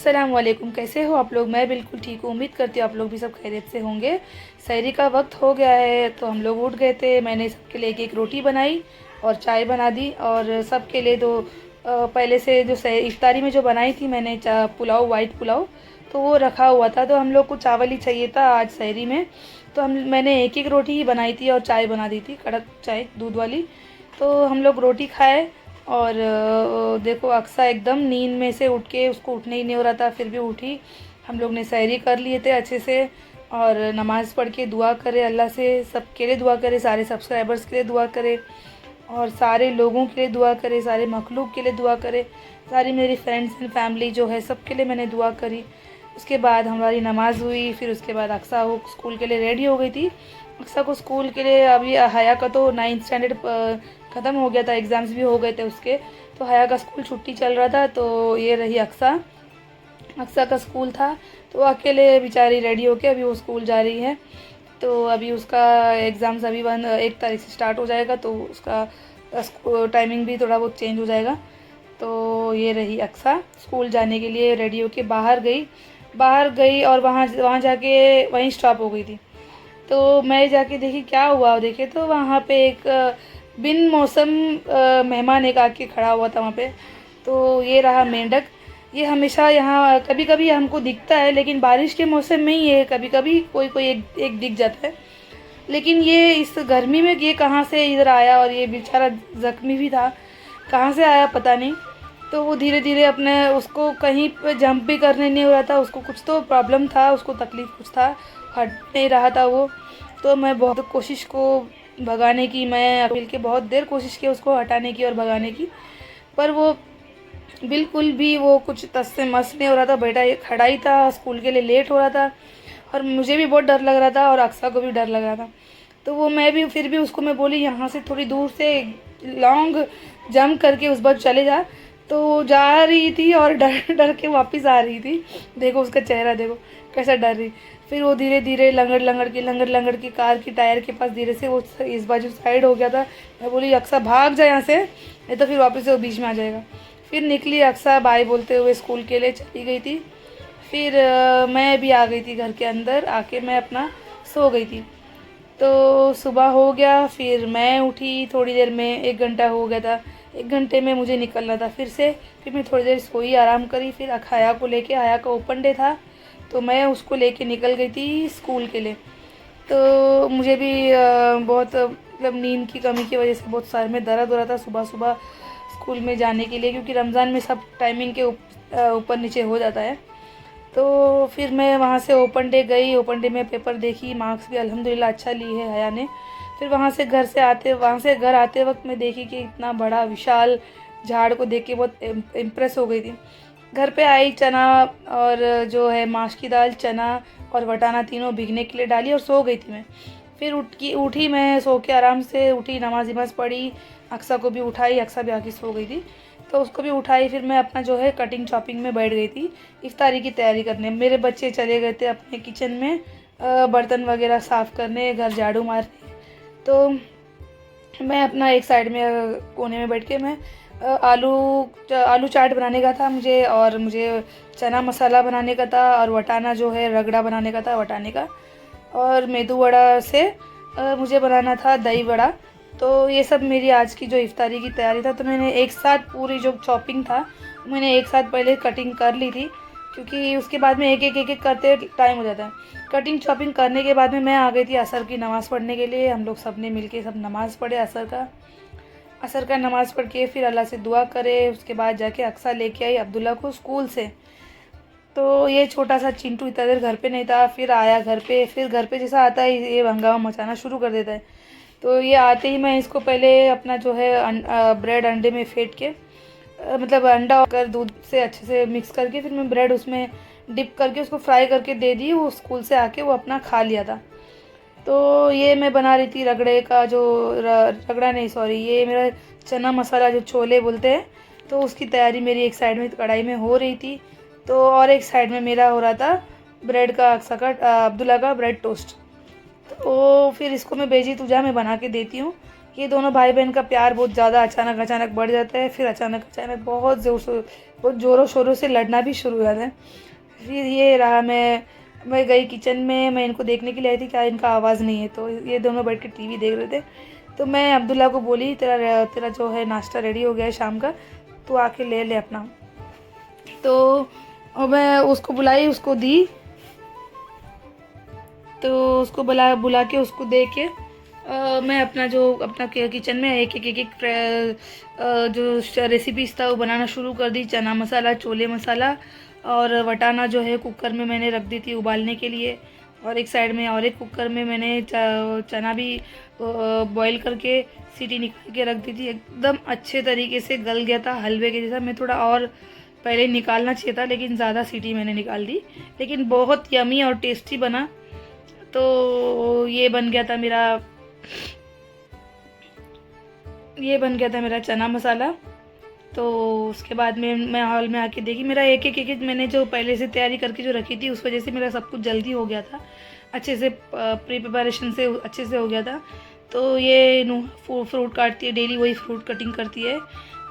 अस्सलाम वालेकुम। कैसे हो आप लोग? मैं बिल्कुल ठीक हूँ। उम्मीद करती हूँ आप लोग भी सब खैरियत से होंगे। सहरी का वक्त हो गया है तो हम लोग उठ गए थे। मैंने सबके लिए एक रोटी बनाई और चाय बना दी, और सबके लिए दो पहले से जो इफ्तारी में जो बनाई थी मैंने पुलाव, वाइट पुलाव, तो वो रखा हुआ था। तो हम लोग को चावल ही चाहिए था आज सहरी में, तो मैंने एक रोटी ही बनाई थी और चाय बना दी थी, कड़क चाय दूध वाली। तो हम लोग रोटी खाए। और देखो अक्सा एकदम नींद में से उठ के, उसको उठने ही नहीं हो रहा था, फिर भी उठी। हम लोग ने सहरी कर लिए थे अच्छे से, और नमाज़ पढ़ के दुआ करे अल्लाह से, सबके लिए दुआ करे, सारे सब्सक्राइबर्स के लिए दुआ करे, और सारे लोगों के लिए दुआ करे, सारे मखलूक के लिए दुआ करे, सारी मेरी फ्रेंड्स एंड फैमिली जो है सबके लिए मैंने दुआ करी। उसके बाद हमारी नमाज़ हुई। फिर उसके बाद अक्सा हो स्कूल के लिए रेडी हो गई थी। अक्सा को स्कूल के लिए, अभी हया का तो 9th स्टैंडर्ड ख़त्म हो गया था, एग्ज़ाम्स भी हो गए थे उसके, तो हया का स्कूल छुट्टी चल रहा था। तो ये रही अक्सा, अक्सा का स्कूल था, तो अकेले बेचारी रेडी होके अभी वो स्कूल जा रही है। तो अभी उसका एग्ज़ाम्स अभी 1 तारीख से स्टार्ट हो जाएगा, तो उसका टाइमिंग भी थोड़ा बहुत चेंज हो जाएगा। तो ये रही अक्सा स्कूल जाने के लिए रेडी होके बाहर गई और वहाँ वहाँ जाके वहीं स्टॉप हो गई थी। तो मैं जाके देखी क्या हुआ, देखे तो वहाँ पे एक बिन मौसम मेहमान एक आके खड़ा हुआ था वहाँ पे। तो ये रहा मेंढक। ये हमेशा यहाँ कभी कभी हमको दिखता है, लेकिन बारिश के मौसम में ही ये कभी कभी कोई कोई एक दिख जाता है। लेकिन ये इस गर्मी में ये कहाँ से इधर आया, और ये बेचारा ज़ख्मी भी था, कहाँ से आया पता नहीं। तो वो धीरे धीरे अपने, उसको कहीं पे जंप भी करने नहीं हो रहा था, उसको कुछ तो प्रॉब्लम था, उसको तकलीफ़ कुछ था, हट नहीं रहा था वो। तो मैं बहुत कोशिश को भगाने की, मैं मिल के बहुत देर कोशिश की उसको हटाने की और भगाने की, पर वो बिल्कुल भी वो कुछ तस से मस नहीं हो रहा था। बेटा ये खड़ा ही था, स्कूल के लिए लेट हो रहा था, और मुझे भी बहुत डर लग रहा था और अक्सा को भी डर लग रहा था। तो वो मैं भी फिर भी उसको मैं बोली यहाँ से थोड़ी दूर से लॉन्ग जंप करके उस बार चले जा। तो वो जा रही थी और डर डर के वापस आ रही थी। देखो उसका चेहरा देखो कैसा डर रही। फिर वो धीरे धीरे लंगड़ के कार की टायर के पास धीरे से वो इस बाजू साइड हो गया था। मैं बोली अक्सा भाग जा यहाँ से, नहीं तो फिर वापस से वो बीच में आ जाएगा। फिर निकली अक्सा बाय बोलते हुए स्कूल के लिए चली गई थी। फिर मैं भी आ गई थी घर के अंदर, आके मैं अपना सो गई थी। तो सुबह हो गया, फिर मैं उठी थोड़ी देर में, 1 घंटा हो गया था, 1 घंटे में मुझे निकलना था फिर से। फिर मैं थोड़ी देर सोई, आराम करी। फिर हया को लेके, हया का ओपन डे था, तो मैं उसको लेके निकल गई थी स्कूल के लिए। तो मुझे भी बहुत मतलब नींद की कमी की वजह से बहुत सर में दर्द हो रहा था सुबह सुबह स्कूल में जाने के लिए, क्योंकि रमज़ान में सब टाइमिंग के ऊपर नीचे हो जाता है। तो फिर मैं वहाँ से ओपन डे गई, ओपन डे में पेपर देखी, मार्क्स भी अल्हम्दुलिल्लाह अच्छा ली है हया ने। फिर वहाँ से घर आते वक्त मैं देखी कि इतना बड़ा विशाल झाड़ को देख के बहुत इम्प्रेस हो गई थी। घर पे आई, चना और जो है माश की दाल, चना और वटाना तीनों भिगने के लिए डाली और सो गई थी मैं। फिर उठी मैं, सो के आराम से उठी, नमाज वमाज पढ़ी, अक्सा को भी उठाई, अक्सा भी आके सो गई थी, तो उसको भी उठाई। फिर मैं अपना जो है कटिंग चॉपिंग में बैठ गई थी इफ्तारी की तैयारी करने। मेरे बच्चे चले गए थे अपने किचन में बर्तन वगैरह साफ़ करने, घर झाड़ू मारने। तो मैं अपना एक साइड में कोने में बैठ के मैं आलू चाट बनाने का था मुझे, और मुझे चना मसाला बनाने का था, और वटाना जो है रगड़ा बनाने का था वटाने का, और मेदू वड़ा से मुझे बनाना था दही वड़ा। तो ये सब मेरी आज की जो इफ्तारी की तैयारी था। तो मैंने एक साथ पूरी जो चॉपिंग था मैंने एक साथ पहले कटिंग कर ली थी, क्योंकि उसके बाद में एक एक करते टाइम हो जाता है। कटिंग चॉपिंग करने के बाद में मैं आ गई थी असर की नमाज़ पढ़ने के लिए। हम लोग सब ने मिल के सब नमाज़ पढ़े असर का नमाज़ पढ़ के फिर अल्लाह से दुआ करे। उसके बाद जाके अक्सा लेके आई अब्दुल्ला को स्कूल से। तो ये छोटा सा चिंटू इतना देर घर पे नहीं था, फिर आया घर पे। फिर घर पे जैसा आता है ये हंगामा मचाना शुरू कर देता है। तो ये आते ही मैं इसको पहले अपना जो है ब्रेड अंडे में फेंट के, मतलब अंडा कर दूध से अच्छे से मिक्स करके, फिर मैं ब्रेड उसमें डिप करके उसको फ्राई करके दे दी। वो स्कूल से आके वो अपना खा लिया था। तो ये मैं बना रही थी रगड़े का जो रगड़ा नहीं सॉरी, ये मेरा चना मसाला जो छोले बोलते हैं, तो उसकी तैयारी मेरी एक साइड में कढ़ाई में हो रही थी। तो और एक साइड में मेरा हो रहा था ब्रेड का अब्दुल्ला का ब्रेड टोस्ट। तो फिर इसको मैं बेजी तुजा में बना के देती हूँ। ये दोनों भाई बहन का प्यार बहुत ज़्यादा अचानक अचानक बढ़ जाता है, फिर अचानक अचानक बहुत ज़ोरों शोरों से लड़ना भी शुरू हो जाता है। फिर ये रहा, मैं गई किचन में, मैं इनको देखने के लिए आई थी क्या इनका आवाज़ नहीं है, तो ये दोनों बैठ के टीवी देख रहे थे। तो मैं अब्दुल्ला को बोली तेरा तेरा जो है नाश्ता रेडी हो गया है शाम का, तू आके ले ले अपना। तो मैं उसको बुलाई, उसको दी, तो उसको बुला के उसको दे के मैं अपना किचन में एक जो रेसिपीज़ था वो बनाना शुरू कर दी। चना मसाला, छोले मसाला और वटाना जो है कुकर में मैंने रख दी थी उबालने के लिए, और एक साइड में और एक कुकर में मैंने चना भी बॉईल करके सीटी निकाल के रख दी थी। एकदम अच्छे तरीके से गल गया था, हलवे के जैसा। मैं थोड़ा और पहले निकालना चाहिए था, लेकिन ज़्यादा सीटी मैंने निकाल दी, लेकिन बहुत यमी और टेस्टी बना। तो ये बन गया था मेरा चना मसाला। तो उसके बाद में मैं हॉल में आके देखी, मेरा एक एक मैंने जो पहले से तैयारी करके जो रखी थी, उस वजह से मेरा सब कुछ जल्दी हो गया था, अच्छे से प्रिपरेशन से अच्छे से हो गया था। तो ये फ्रूट काटती है डेली, वही फ्रूट कटिंग करती है।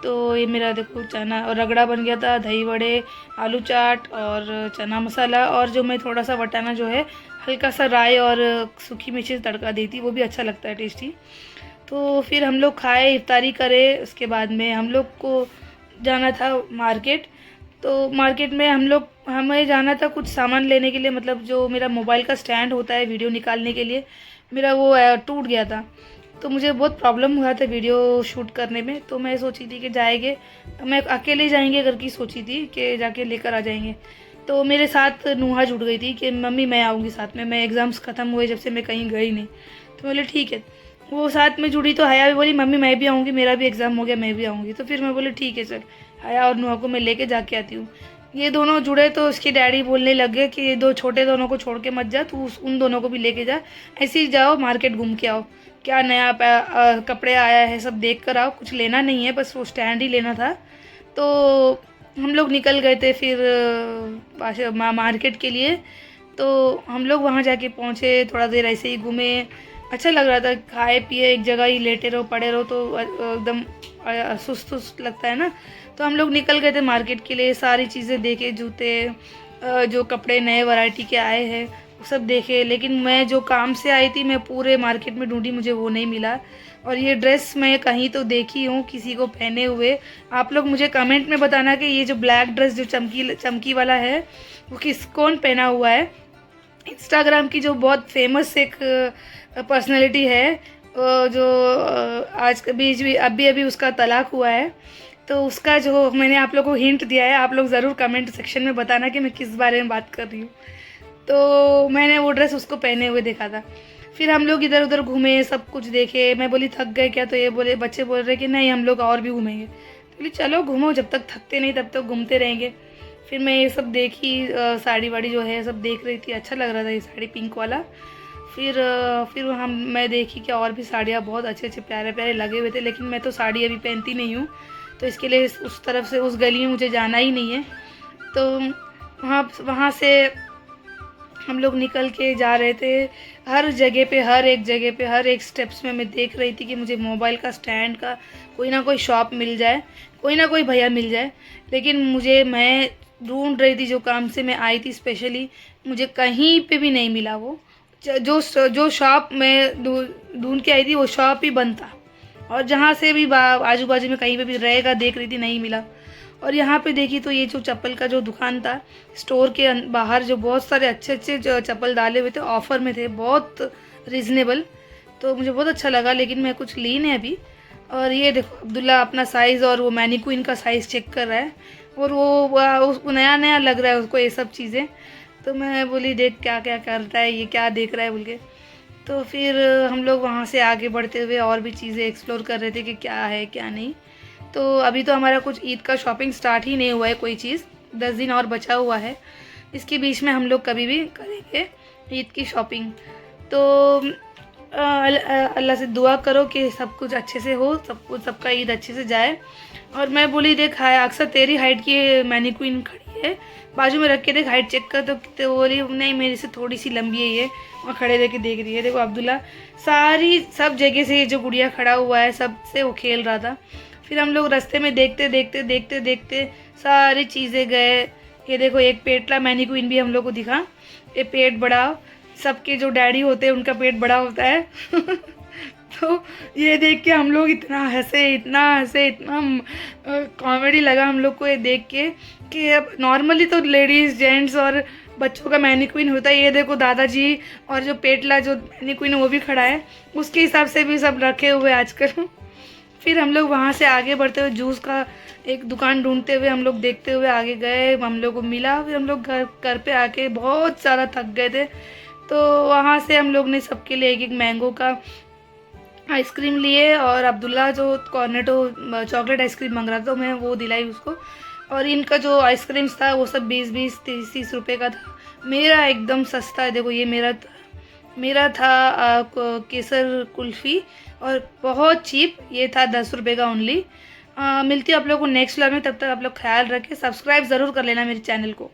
तो ये मेरा देखो चना और रगड़ा बन गया था, दही वड़े, आलू चाट और चना मसाला, और जो मैं थोड़ा सा वटाना जो है हल्का सा राई और सूखी मिर्ची से तड़का दी थी, वो भी अच्छा लगता है, टेस्टी। तो फिर हम लोग खाए, इफ्तारी करे। उसके बाद में हम लोग को जाना था मार्केट। तो मार्केट में हमें जाना था कुछ सामान लेने के लिए, मतलब जो मेरा मोबाइल का स्टैंड होता है वीडियो निकालने के लिए, मेरा वो टूट गया था। तो मुझे बहुत प्रॉब्लम हुआ था वीडियो शूट करने में। तो मैं सोची थी कि मैं अकेले जाएंगे करके सोची थी कि जाके लेकर आ जाएंगे। तो मेरे साथ नुहा जुड़ गई थी कि मम्मी मैं आऊँगी साथ में, मैं एग्ज़ाम्स ख़त्म हुए जब से मैं कहीं गई नहीं। तो बोले ठीक है, वो साथ में जुड़ी। तो हया भी बोली मम्मी मैं भी आऊँगी, मेरा भी एग्ज़ाम हो गया, मैं भी आऊँगी। तो फिर मैं बोली ठीक है चल, हया और नुहा को मैं लेके जाके आती हूँ। ये दोनों जुड़े तो उसके डैडी बोलने लगे कि ये दो छोटे दोनों को छोड़ के मत जा, तू उन दोनों को भी लेके जा, ऐसे ही जाओ मार्केट घूम के आओ, क्या नया कपड़े आया है सब देख कर आओ, कुछ लेना नहीं है, बस वो स्टैंड ही लेना था। तो हम लोग निकल गए थे फिर मार्केट के लिए। तो हम लोग वहाँ जाके पहुँचे, थोड़ा देर ऐसे ही घूमे, अच्छा लग रहा था, खाए पिए एक जगह ही लेटे रहो पड़े रहो तो एकदम सुस्त लगता है ना। तो हम लोग निकल गए थे मार्केट के लिए, सारी चीज़ें देखे, जूते जो कपड़े नए वैरायटी के आए हैं वो सब देखे। लेकिन मैं जो काम से आई थी मैं पूरे मार्केट में ढूंढी, मुझे वो नहीं मिला। और ये ड्रेस मैं कहीं तो देखी हूँ किसी को पहने हुए। आप लोग मुझे कमेंट में बताना कि ये जो ब्लैक ड्रेस जो चमकी वाला है वो कौन पहना हुआ है। इंस्टाग्राम की जो बहुत फेमस एक पर्सनैलिटी है, जो आज के बीच भी अभी उसका तलाक हुआ है, तो उसका जो मैंने आप लोगों को हिंट दिया है, आप लोग ज़रूर कमेंट सेक्शन में बताना कि मैं किस बारे में बात कर रही हूँ। तो मैंने वो ड्रेस उसको पहने हुए देखा था। फिर हम लोग इधर उधर घूमे, सब कुछ देखे। मैं बोली थक गए क्या, तो ये बच्चे बोल रहे कि नहीं हम लोग और भी घूमेंगे। तो बोली चलो घूमो, जब तक थकते नहीं तब तक घूमते रहेंगे। फिर मैं ये सब देखी, साड़ी वाड़ी जो है सब देख रही थी, अच्छा लग रहा था ये साड़ी पिंक वाला। फिर मैं देखी कि और भी साड़ियाँ बहुत अच्छे अच्छे प्यारे प्यारे लगे हुए थे, लेकिन मैं तो साड़ी अभी पहनती नहीं हूँ, तो इसके लिए उस तरफ से उस गली में मुझे जाना ही नहीं है। तो वहाँ से हम लोग निकल के जा रहे थे। हर एक स्टेप्स में मैं देख रही थी कि मुझे मोबाइल का स्टैंड का कोई ना कोई शॉप मिल जाए, कोई ना कोई भैया मिल जाए। लेकिन मैं ढूंढ रही थी, जो काम से मैं आई थी स्पेशली, मुझे कहीं पे भी नहीं मिला। वो जो शॉप मैं ढूंढ के आई थी वो शॉप ही बंद था, और जहाँ से भी आजू बाजू में कहीं पे भी रहेगा देख रही थी, नहीं मिला। और यहाँ पे देखी तो ये जो चप्पल का जो दुकान था, स्टोर के बाहर जो बहुत सारे अच्छे अच्छे जो चप्पल डाले हुए थे, ऑफ़र में थे, बहुत रीज़नेबल। तो मुझे बहुत अच्छा लगा, लेकिन मैं कुछ ली नहीं अभी। और ये देखो अब्दुल्ला अपना साइज़ और वो मैनीक्विन का साइज़ चेक कर रहा है, और उसको नया नया लग रहा है उसको ये सब चीज़ें। तो मैं बोली देख क्या क्या करता है ये, क्या देख रहा है बोल के। तो फिर हम लोग वहाँ से आगे बढ़ते हुए और भी चीज़ें एक्सप्लोर कर रहे थे कि क्या है क्या नहीं। तो अभी तो हमारा कुछ ईद का शॉपिंग स्टार्ट ही नहीं हुआ है, कोई चीज़ 10 दिन और बचा हुआ है, इसके बीच में हम लोग कभी भी करेंगे ईद की शॉपिंग। तो अल्लाह से दुआ करो कि सब कुछ अच्छे से हो, सबका ईद अच्छे से जाए। और मैं बोली देख अक्सर तेरी हाइट की मैनीक्विन खड़ी है। बाजू में रख के देख हाइट चेक कर, तो बोली नहीं मेरे से थोड़ी सी लंबी है ये, और खड़े रह के देख रही है। देखो अब्दुल्ला सारी सब जगह से जो गुड़िया खड़ा हुआ है सबसे वो खेल रहा था। फिर हम लोग रास्ते में देखते देखते देखते देखते सारी चीज़ें गए। ये देखो एक पेटला मैनीक्वीन भी हम लोग को दिखा। ये पेट बड़ा, सबके जो डैडी होते हैं उनका पेट बड़ा होता है तो ये देख के हम लोग इतना हंसे, इतना कॉमेडी लगा हम लोग को ये देख के कि अब नॉर्मली तो लेडीज़ जेंट्स और बच्चों का मैनीक्वीन होता है। ये देखो दादाजी और जो पेटला जो मैनीक्वीन है वो भी खड़ा है, उसके हिसाब से भी सब रखे हुए आजकल। फिर हम लोग वहाँ से आगे बढ़ते हुए जूस का एक दुकान ढूंढते हुए हम लोग देखते हुए आगे गए, हम लोग को मिला। फिर हम लोग घर पे आके बहुत सारा थक गए थे, तो वहाँ से हम लोग ने सबके लिए एक एक मैंगो का आइसक्रीम लिए, और अब्दुल्ला जो कॉर्नेटो चॉकलेट आइसक्रीम मांग रहा था तो मैं वो दिलाई उसको। और इनका जो आइसक्रीम्स था वो सब 20-20 30-30 रुपये का था। मेरा एकदम सस्ता है। देखो ये मेरा था केसर कुल्फ़ी, और बहुत चीप, ये था 10 रुपये का ओनली। मिलती है आप लोगों को नेक्स्ट व्लॉग में, तब तक आप लोग ख्याल रखें, सब्सक्राइब ज़रूर कर लेना मेरे चैनल को।